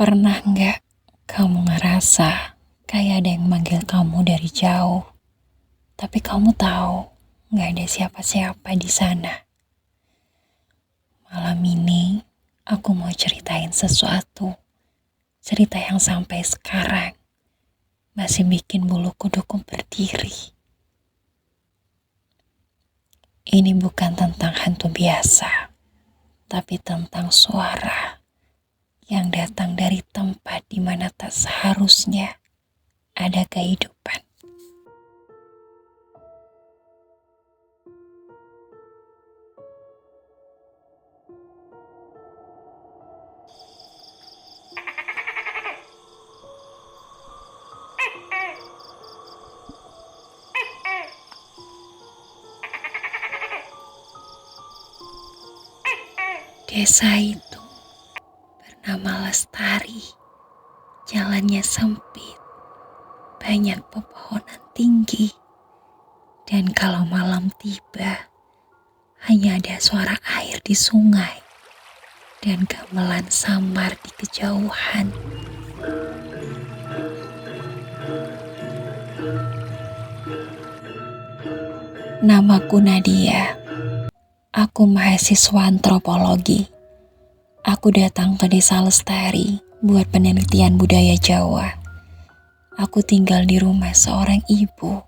Pernah nggak kamu ngerasa kayak ada yang manggil kamu dari jauh, tapi kamu tahu nggak ada siapa-siapa di sana? Malam ini aku mau ceritain sesuatu, cerita yang sampai sekarang masih bikin bulu kuduku berdiri. Ini bukan tentang hantu biasa, tapi tentang suara yang datang dari tempat di mana tak seharusnya ada kehidupan. Desa itu bernama Lestari. Jalannya sempit, banyak pepohonan tinggi, dan kalau malam tiba, hanya ada suara air di sungai dan gamelan samar di kejauhan. Namaku Nadia. Aku mahasiswa antropologi. Aku datang ke Desa Lestari buat penelitian budaya Jawa. Aku tinggal di rumah seorang ibu,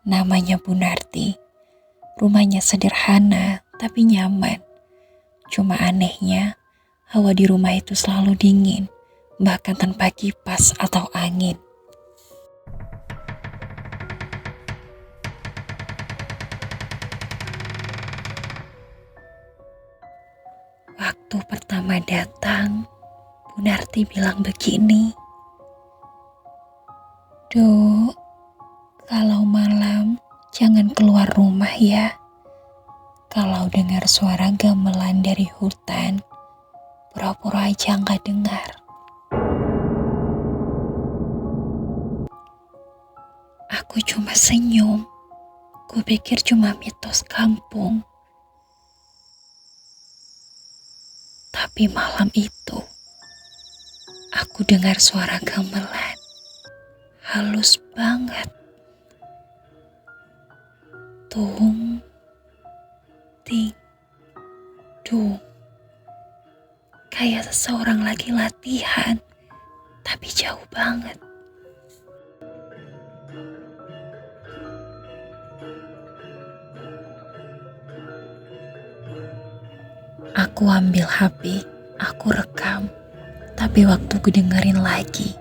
namanya Bu Narti. Rumahnya sederhana tapi nyaman. Cuma anehnya, hawa di rumah itu selalu dingin, bahkan tanpa kipas atau angin. Waktu pertama datang, Bu Narti bilang begini, "Duk, kalau malam jangan keluar rumah ya. Kalau dengar suara gamelan dari hutan, pura-pura aja nggak dengar." Aku cuma senyum. Kupikir cuma mitos kampung. Tapi malam itu, aku dengar suara gamelan. Halus banget. Tung, ting, dung. Kayak seseorang lagi latihan, tapi jauh banget. Aku ambil HP, aku rekam. Tapi waktu ku dengerin lagi,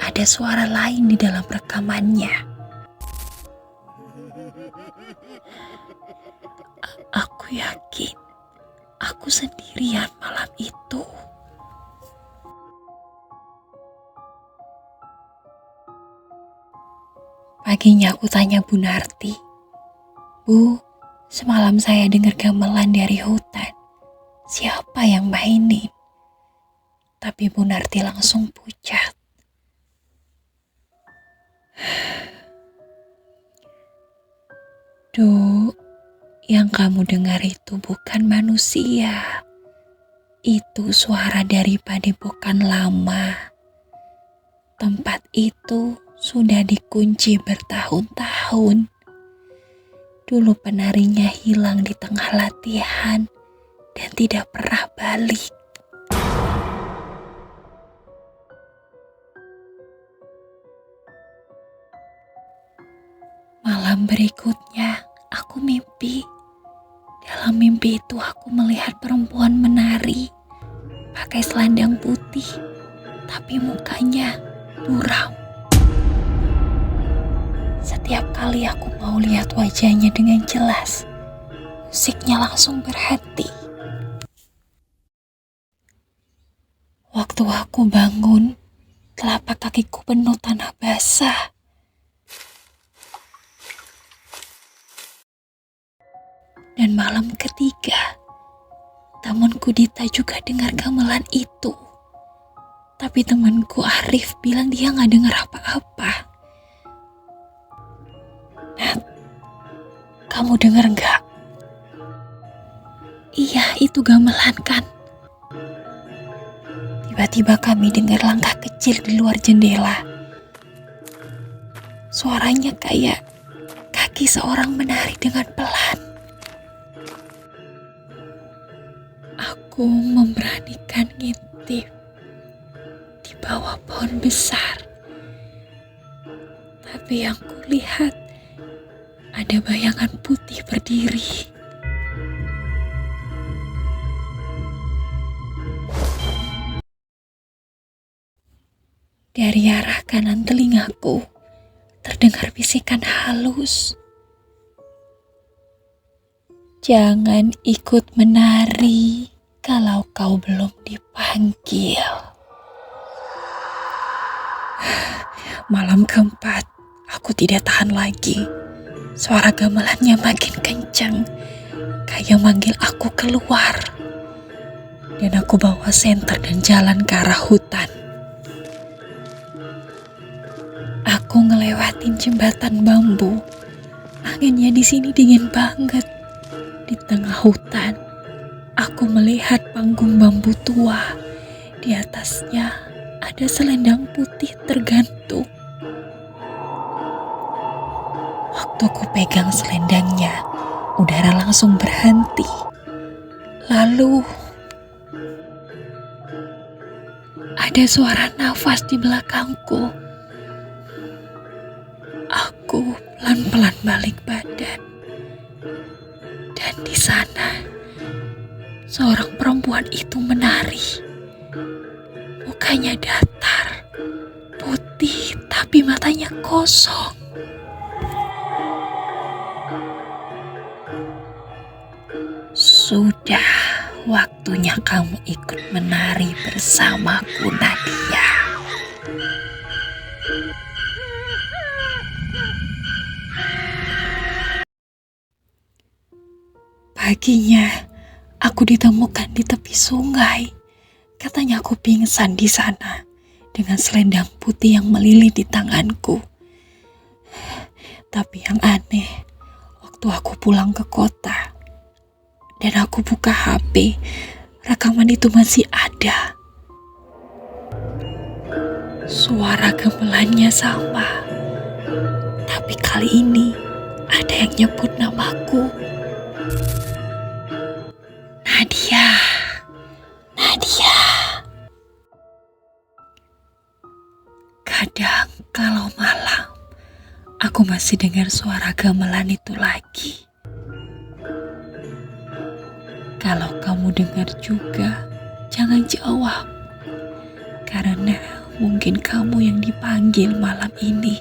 ada suara lain di dalam rekamannya. Aku yakin aku sendirian malam itu. Paginya aku tanya Bu Narti, "Bu, semalam saya dengar gamelan dari hutan. Siapa yang mainin?" Tapi Bu Narti langsung pucat. "Duk, yang kamu dengar itu bukan manusia. Itu suara dari padepokan lama. Tempat itu sudah dikunci bertahun-tahun. Dulu penarinya hilang di tengah latihan dan tidak pernah balik." Malam berikutnya, aku mimpi. Dalam mimpi itu aku melihat perempuan menari, pakai selendang putih, tapi mukanya buram. Setiap kali aku mau lihat wajahnya dengan jelas, musiknya langsung berhenti. Waktu aku bangun, telapak kakiku penuh tanah basah. Dan malam ketiga, temanku Dita juga dengar gamelan itu. Tapi temanku Arif bilang dia gak dengar apa-apa. "Nat, kamu dengar gak?" "Iya, itu gamelan kan." Tiba-tiba kami dengar langkah kecil di luar jendela. Suaranya kayak kaki seorang menari dengan pelan. Aku memberanikan ngintip di bawah pohon besar. Tapi yang kulihat ada bayangan putih berdiri. Dari arah kanan telingaku terdengar bisikan halus. Jangan ikut menari kalau kau belum dipanggil. Malam keempat, aku tidak tahan lagi. Suara gamelannya makin kencang, kayak manggil aku keluar. Dan aku bawa senter dan jalan ke arah hutan. Aku ngelewatin jembatan bambu. Anginnya di sini dingin banget. Di tengah hutan, aku melihat panggung bambu tua. Di atasnya ada selendang putih tergantung. Waktu ku pegang selendangnya, udara langsung berhenti. Lalu ada suara nafas di belakangku. Aku pelan-pelan balik badan. Dan di sana, seorang perempuan itu menari. Mukanya datar, putih, tapi matanya kosong. Sudah waktunya kamu ikut menari bersamaku, Nadia. Paginya, aku ditemukan di tepi sungai. Katanya aku pingsan di sana dengan selendang putih yang melilit di tanganku. Tapi yang aneh, waktu aku pulang ke kota dan aku buka HP, rekaman itu masih ada. Suara gamelannya sama, tapi kali ini ada yang nyebut namaku. Nadia, Nadia. Kadang kalau malam, aku masih dengar suara gamelan itu lagi. Kalau kamu dengar juga, jangan jawab. Karena mungkin kamu yang dipanggil malam ini.